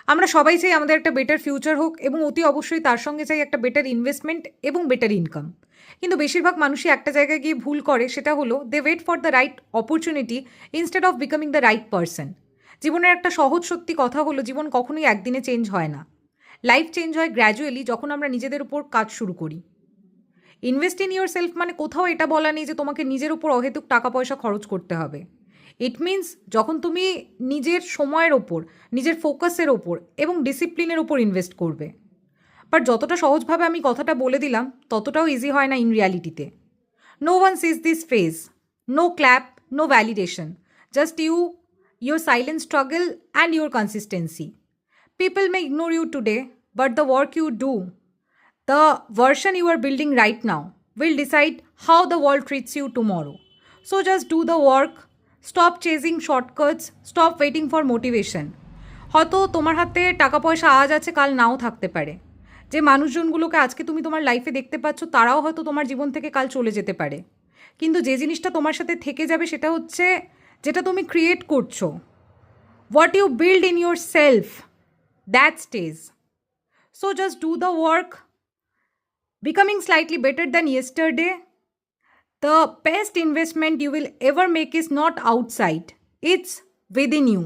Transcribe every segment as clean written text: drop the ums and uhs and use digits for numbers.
আমরা সবাই চাই আমাদের একটা বেটার ফিউচার হোক এবং অতি অবশ্যই তার সঙ্গে চাই একটা বেটার ইনভেস্টমেন্ট এবং বেটার ইনকাম। কিন্তু বেশিরভাগ মানুষই একটা জায়গায় গিয়ে ভুল করে, সেটা হলো they wait for the right opportunity instead of becoming the right person. জীবনের একটা সহজ সত্যি কথা হলো জীবন কখনোই একদিনে চেঞ্জ হয় না। লাইফ চেঞ্জ হয় গ্র্যাজুয়ালি যখন আমরা নিজেদের উপর কাজ শুরু করি। ইনভেস্ট ইন ইউর সেলফ মানে কোথাও এটা বলা নেই যে তোমাকে নিজের উপর অহেতুক টাকা পয়সা খরচ করতে হবে। ইট মিনস যখন তুমি নিজের সময়ের ওপর, নিজের ফোকাসের ওপর এবং ডিসিপ্লিনের ওপর ইনভেস্ট করবে। বাট যতটা সহজভাবে আমি কথাটা বলে দিলাম ততটাও ইজি হয় না ইন রিয়ালিটিতে। No one sees this phase, no clap, no validation, just you, your silent struggle, and your consistency. People may ignore you today, but the work you do, the version you are building right now, will decide how the world treats you tomorrow. So just do the work, stop chasing shortcuts, stop waiting for motivation. হয়তো তোমার হাতে টাকা পয়সা আজ আছে, কাল নাও থাকতে পারে। যে মানুষজনগুলোকে আজকে তুমি তোমার লাইফে দেখতে পাচ্ছ তারাও হয়তো তোমার জীবন থেকে কাল চলে যেতে পারে। কিন্তু যে জিনিসটা তোমার সাথে থেকে যাবে সেটা হচ্ছে যেটা তুমি ক্রিয়েট করছো। What you build in yourself, that stays. So just do the work, becoming slightly better than yesterday. The best investment you will ever make is not outside, it's within you.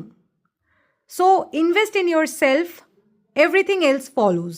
So invest in yourself, everything else follows.